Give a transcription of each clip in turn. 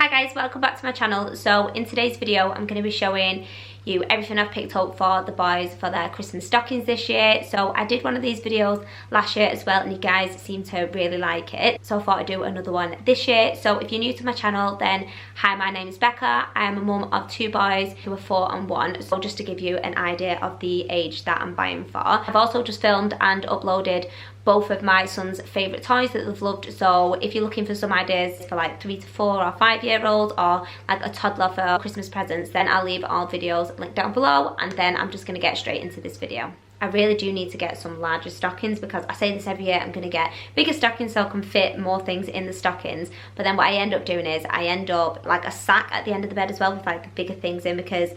Hi guys, welcome back to my channel. So in today's video I'm going to be showing you everything I've picked up for the boys for their Christmas stockings this year. So I did one of these videos last year as well and you guys seem to really like it, so I thought I'd do another one this year. So if you're new to my channel, then hi, my name is Becca. I am a mum of two boys who are 4 and 1, so just to give you an idea of the age that I'm buying for. I've also just filmed and uploaded both of my son's favourite toys that they've loved. So if you're looking for some ideas for like 3 to 4 or 5 year olds or like a toddler for Christmas presents, then I'll leave all videos linked down below, and then I'm just going to get straight into this video. I really do need to get some larger stockings because I say this every year, I'm going to get bigger stockings so I can fit more things in the stockings, but then what I end up doing is I end up like a sack at the end of the bed as well with like the bigger things in, because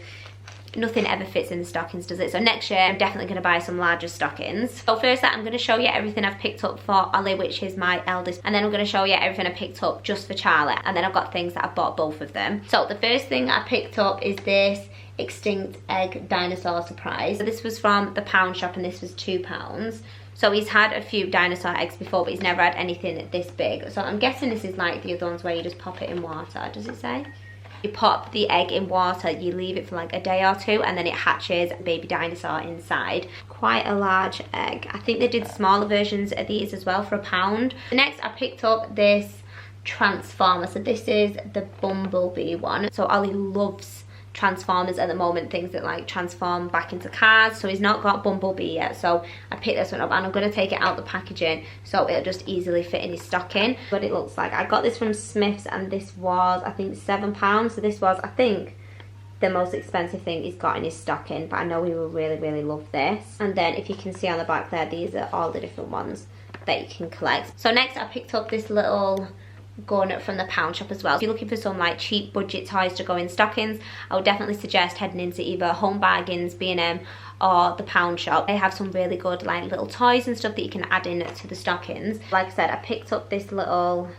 nothing ever fits in the stockings, does it? So next year I'm definitely going to buy some larger stockings. So first I'm going to show you everything I've picked up for Ollie, which is my eldest, and then I'm going to show you everything I picked up just for Charlie, and then I've got things that I've bought both of them. So the first thing I picked up is this extinct egg dinosaur surprise. So this was from the pound shop and this was £2. So he's had a few dinosaur eggs before, but he's never had anything this big. So I'm guessing this is like the other ones where you just pop it in water. Does it say? You pop the egg in water, you leave it for like a day or two, and then it hatches a baby dinosaur inside. Quite a large egg. I think they did smaller versions of these as well for £1. Next I picked up this transformer. So this is the Bumblebee one. So Ollie loves transformers at the moment, things that like transform back into cars. So he's not got Bumblebee yet, so I picked this one up and I'm going to take it out the packaging so it'll just easily fit in his stocking. What it looks like, I got this from Smith's and this was I think £7. So this was I think the most expensive thing he's got in his stocking, but I know he will really love this. And then if you can see on the back there, these are all the different ones that you can collect. So next I picked up this little gun from the pound shop as well. If you're looking for some like cheap budget toys to go in stockings, I would definitely suggest heading into either Home Bargains, B&M or the pound shop. They have some really good like little toys and stuff that you can add in to the stockings. Like I said, I picked up this little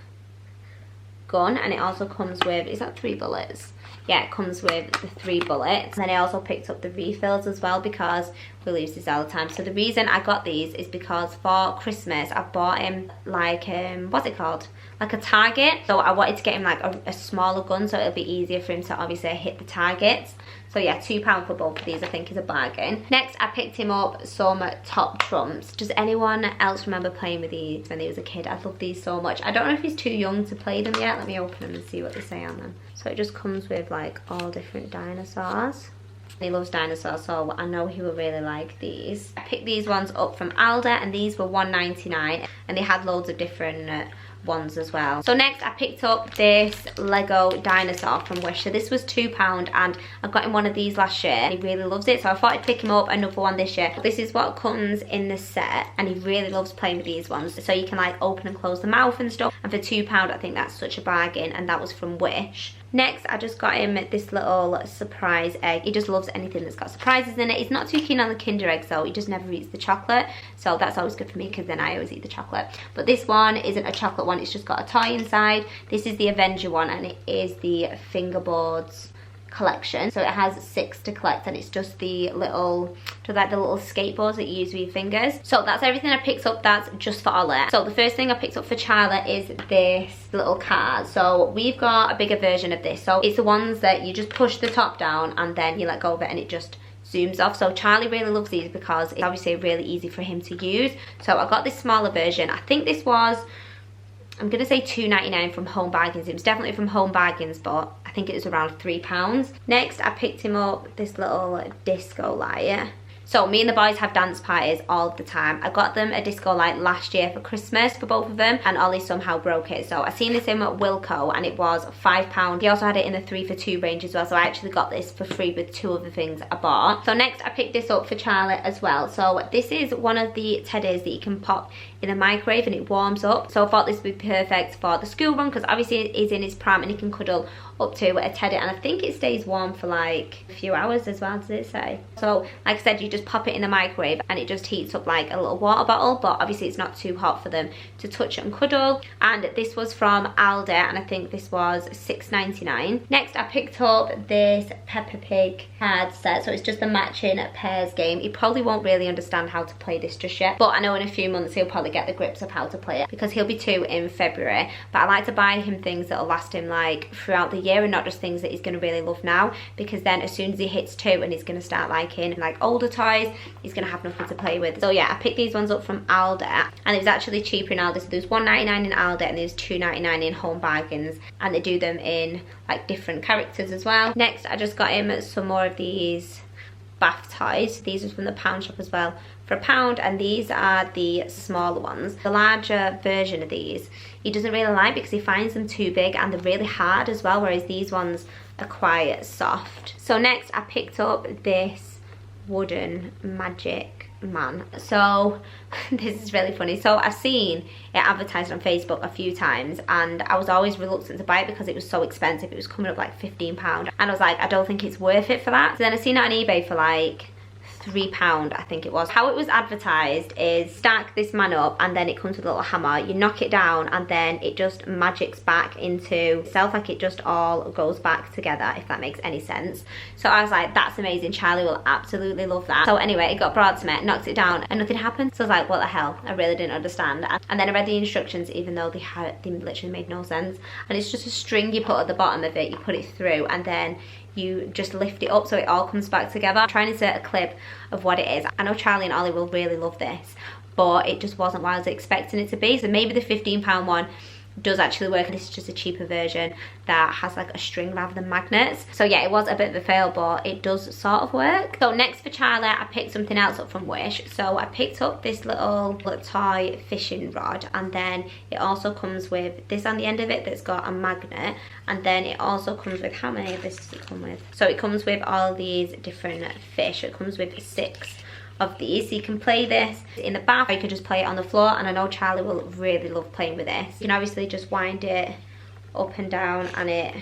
gun and it also comes with, is that 3 bullets? Yeah, it comes with the 3 bullets. And then I also picked up the refills as well because we use these all the time. So the reason I got these is because for Christmas I bought him like what's it called, like a target. So I wanted to get him like a smaller gun so it'll be easier for him to obviously hit the targets. So yeah, £2 for both of these I think is a bargain. Next I picked him up some top trumps. Does anyone else remember playing with these when he was a kid? I love these so much. I don't know if he's too young to play them yet. Let me open them and see what they say on them. So it just comes with like all different dinosaurs. He loves dinosaurs, so I know he will really like these. I picked these ones up from Aldi and these were £1.99 and they had loads of different ones as well. So next I picked up this Lego dinosaur from Wish. So this was £2 and I got him one of these last year and he really loves it, so I thought I'd pick him up another one this year. This is what comes in the set and he really loves playing with these ones. So you can like open and close the mouth and stuff, and for £2 I think that's such a bargain, and that was from Wish. Next, I just got him this little surprise egg. He just loves anything that's got surprises in it. He's not too keen on the Kinder eggs though. He just never eats the chocolate. So that's always good for me because then I always eat the chocolate. But this one isn't a chocolate one. It's just got a toy inside. This is the Avenger one and it is the fingerboards collection. So it has 6 to collect and it's just the little, like the little skateboards that you use with your fingers. So that's everything I picked up that's just for Ollie. So the first thing I picked up for Charlie is this little card. So we've got a bigger version of this. So it's the ones that you just push the top down and then you let go of it and it just zooms off. So Charlie really loves these because it's obviously really easy for him to use. So I got this smaller version. I think this was, I'm going to say £2.99 from Home Bargains. It was definitely from Home Bargains, but I think it was around £3. Next, I picked him up this little disco light. So me and the boys have dance parties all the time. I got them a disco light last year for Christmas for both of them, and Ollie somehow broke it. So I seen this in at Wilko and it was £5. He also had it in the 3 for 2 range as well, so I actually got this for free with 2 of the things I bought. So next I picked this up for Charlie as well. So this is one of the teddies that you can pop in the microwave and it warms up. So I thought this would be perfect for the school run because obviously he's in his pram and he can cuddle up to a teddy, and I think it stays warm for like a few hours as well, does it say? So like I said, you just pop it in the microwave and it just heats up like a little water bottle, but obviously it's not too hot for them to touch and cuddle. And this was from Aldi and I think this was £6.99. Next I picked up this Peppa Pig card set. So it's just a matching pairs game. He probably won't really understand how to play this just yet, but I know in a few months he'll probably finally get the grips of how to play it, because he'll be 2 in February. But I like to buy him things that'll last him like throughout the year, and not just things that he's going to really love now, because then as soon as he hits 2 and he's going to start liking like older toys, he's going to have nothing to play with. So yeah, I picked these ones up from Aldi, and it was actually cheaper in Aldi. So there was £1.99 in Aldi and there was £2.99 in Home Bargains, and they do them in like different characters as well. Next, I just got him some more of these bath toys. These are from the Pound shop as well for £1, and these are the smaller ones. The larger version of these he doesn't really like because he finds them too big and they're really hard as well, whereas these ones are quite soft. So next I picked up this wooden magic man. So this is really funny. So I've seen it advertised on Facebook a few times, and I was always reluctant to buy it because it was so expensive. It was coming up like £15, and I was like, I don't think it's worth it for that. So then I seen it on eBay for like £3, I think it was. How it was advertised is stack this man up, and then it comes with a little hammer, you knock it down, and then it just magics back into itself, like it just all goes back together, if that makes any sense. So I was like, that's amazing, Charlie will absolutely love that. So anyway, it got brought to me, knocked it down, and nothing happened. So I was like, what the hell, I really didn't understand. And then I read the instructions, even though they literally made no sense. And it's just a string you put at the bottom of it, you put it through, and then you just lift it up so it all comes back together. I'm trying to insert a clip of what it is. I know Charlie and Ollie will really love this, but it just wasn't what I was expecting it to be. So maybe the £15 one does actually work, and this is just a cheaper version that has like a string rather than magnets. So yeah, it was a bit of a fail, but it does sort of work. So next for Charlie, I picked something else up from Wish. So I picked up this little toy fishing rod, and then it also comes with this on the end of it that's got a magnet, and then it also comes with, how many of this does it come with? So it comes with all these different fish. It comes with 6 of these, so you can play this in the bath, or you could just play it on the floor, and I know Charlie will really love playing with this. You can obviously just wind it up and down, and it,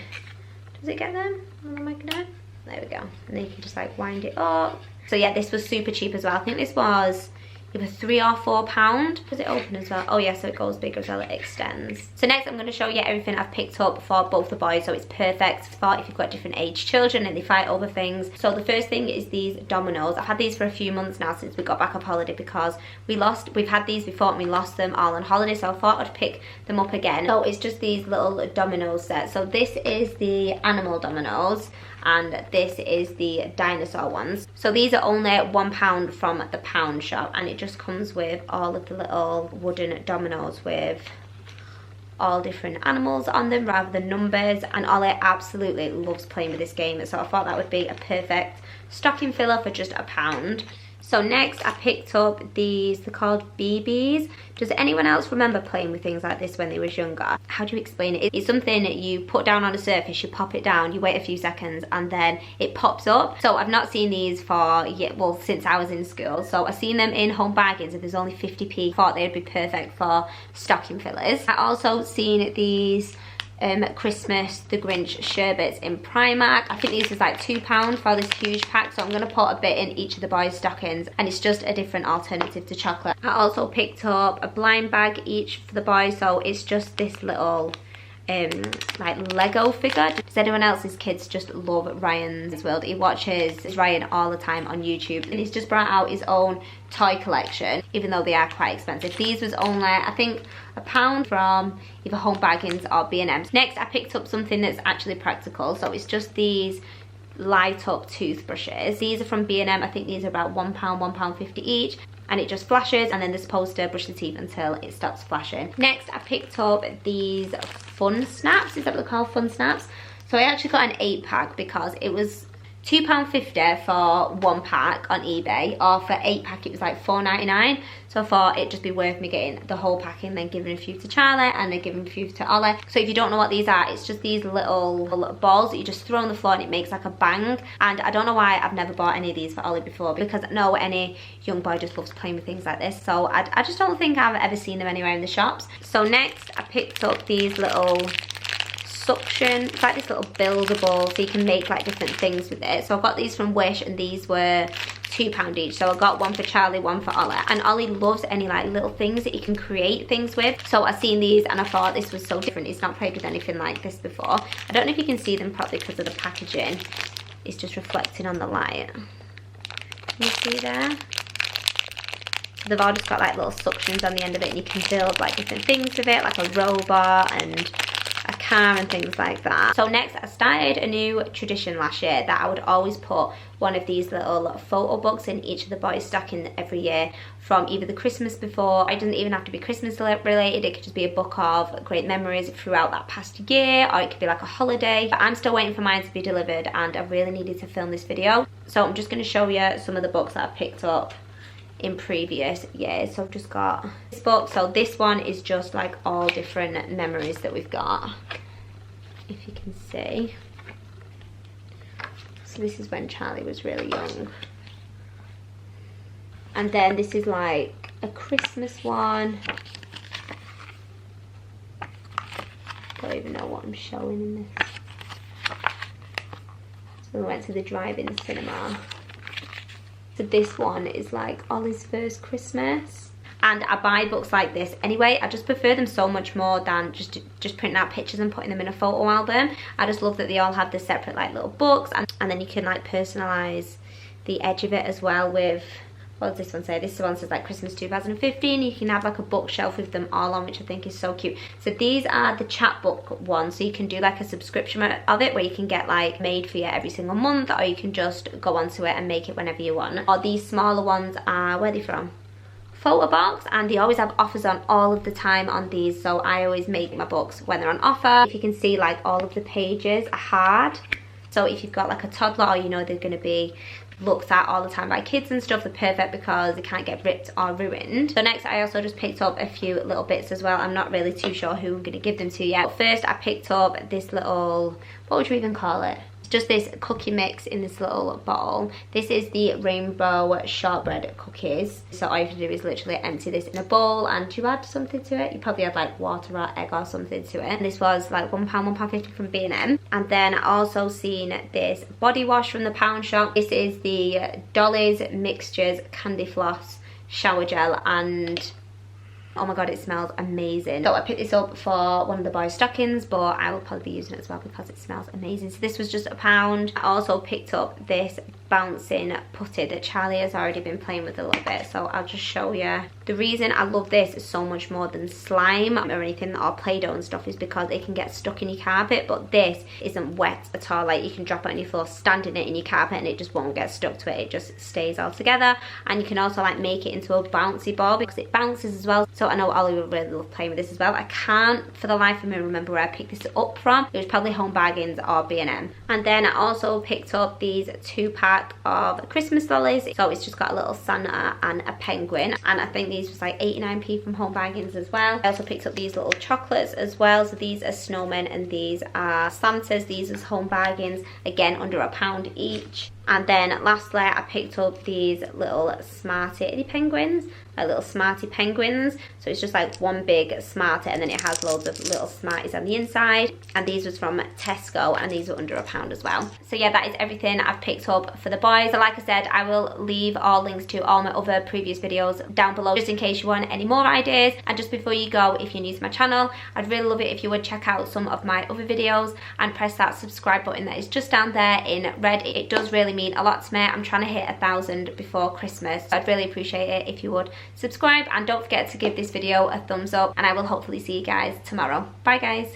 does it get them on the magnet? There we go. And then you can just like wind it up. So yeah, this was super cheap as well. I think this was either £3 or £4. Does it open as well? Oh yeah, so it goes bigger as well, it extends. So next I'm going to show you everything I've picked up for both the boys, so it's perfect for if you've got different age children and they fight over things. So the first thing is these dominoes. I've had these for a few months now since we got back off holiday, because we've had these before and we lost them all on holiday, so I thought I'd pick them up again. So it's just these little domino sets. So this is the animal dominoes, and this is the dinosaur ones. So these are only £1 from the Pound shop, and it just comes with all of the little wooden dominoes with all different animals on them rather than numbers, and Ollie absolutely loves playing with this game, so I thought that would be a perfect stocking filler for just £1. So next I picked up these, they're called BBs. Does anyone else remember playing with things like this when they was younger? How do you explain it? It's something that you put down on a surface, you pop it down, you wait a few seconds, and then it pops up. So I've not seen these for, well, since I was in school. So I've seen them in Home Bargains, and there's only 50p. Thought they'd be perfect for stocking fillers. I also seen these Christmas the Grinch sherbets in Primark. I think these is like £2 for this huge pack, so I'm going to put a bit in each of the boys' stockings, and it's just a different alternative to chocolate. I also picked up a blind bag each for the boys, so it's just this little like Lego figure. Does anyone else's kids just love Ryan's World? He watches Ryan all the time on YouTube, and he's just brought out his own toy collection, even though they are quite expensive. These was only, I think, £1 from either Home Bargains or B&M. Next I picked up something that's actually practical, so it's just these light up toothbrushes. These are from B&M. I think these are about £1, £1.50 each, and it just flashes, and then they're supposed to brush the teeth until it stops flashing. Next I picked up these fun snaps. Is that what they're called? Fun snaps. So I actually got an 8-pack because it was £2.50 for 1 pack on eBay, or for 8-pack it was like £4.99. So I thought it'd just be worth me getting the whole pack and then giving a few to Charlie and then giving a few to Ollie. So if you don't know what these are, it's just these little balls that you just throw on the floor and it makes like a bang. And I don't know why I've never bought any of these for Ollie before, because I know any young boy just loves playing with things like this. So I just don't think I've ever seen them anywhere in the shops. So next I picked up these little suction, it's like this little buildable, so you can make like different things with it. So I got these from Wish, and these were £2 each. So I got one for Charlie, one for Ollie, and Ollie loves any like little things that you can create things with. So I seen these and I thought this was so different. He's not played with anything like this before. I don't know if you can see them properly because of the packaging. It's just reflecting on the light. Can you see there? They've all just got like little suctions on the end of it, and you can build like different things with it, like a robot and a car and things like that. So next, I started a new tradition last year that I would always put one of these little photo books in each of the boys' stockings every year from either the Christmas before. It doesn't even have to be Christmas related, it could just be a book of great memories throughout that past year, or it could be like a holiday. But I'm still waiting for mine to be delivered, and I really needed to film this video. So I'm just going to show you some of the books that I picked up in previous years. So I've just got this book. So this one is just like all different memories that we've got, if you can see. So this is when Charlie was really young, and then this is like a Christmas one. Don't even know what I'm showing in this. So we went to the drive-in cinema. So this one is like Ollie's first Christmas. And I buy books like this anyway. I just prefer them so much more than just printing out pictures and putting them in a photo album. I just love that they all have the separate like little books, and then you can like personalise the edge of it as well with, what does this one say? This one says like Christmas 2015. You can have like a bookshelf with them all on, which I think is so cute. So these are the chapbook ones, so you can do like a subscription of it where you can get like made for you every single month, or you can just go onto it and make it whenever you want. Or these smaller ones are, where are they from? Photo box, and they always have offers on all of the time on these, so I always make my books when they're on offer. If you can see, like all of the pages are hard, so if you've got like a toddler, or you know they're going to be looked at all the time by kids and stuff, they're perfect because they can't get ripped or ruined. So next, I also just picked up a few little bits as well. I'm not really too sure who I'm going to give them to yet. But first, I picked up this little, what would you even call it? Just this cookie mix in this little bottle. This is the rainbow shortbread cookies. So all you have to do is literally empty this in a bowl, and you add something to it. You probably add like water or egg or something to it. And this was like £1, £1.50 from B&M. And then I also seen this body wash from the Pound shop. This is the Dolly's Mixtures Candy Floss Shower Gel, and oh my god, it smells amazing. So I picked this up for one of the boys' stockings, but I will probably be using it as well because it smells amazing. So this was just £1. I also picked up this bouncing putty that Charlie has already been playing with a little bit, so I'll just show you. The reason I love this so much more than slime or anything, or Play-Doh and stuff, is because it can get stuck in your carpet, but this isn't wet at all. Like, you can drop it on your floor, stand in it in your carpet, and it just won't get stuck to it. It just stays all together. And you can also like make it into a bouncy ball because it bounces as well. So I know Ollie would really love playing with this as well. I can't for the life of me remember where I picked this up from. It was probably Home Bargains or B&M. And then I also picked up these 2-pack of Christmas lollies. So it's just got a little Santa and a penguin, and I think these was like 89p from Home Bargains as well. I also picked up these little chocolates as well. So these are snowmen and these are Santas. These is Home Bargains, again under £1 each. And then lastly, I picked up these little Smarty penguins, little Smarty penguins. So it's just like one big Smarty, and then it has loads of little Smarties on the inside. And these was from Tesco, and these were under £1 as well. So yeah, that is everything I've picked up for the boys. So like I said, I will leave all links to all my other previous videos down below, just in case you want any more ideas. And just before you go, if you're new to my channel, I'd really love it if you would check out some of my other videos and press that subscribe button that is just down there in red. It does really mean a lot to me. I'm trying to hit 1,000 before Christmas, so I'd really appreciate it if you would subscribe, and don't forget to give this video a thumbs up, and I will hopefully see you guys tomorrow. Bye guys.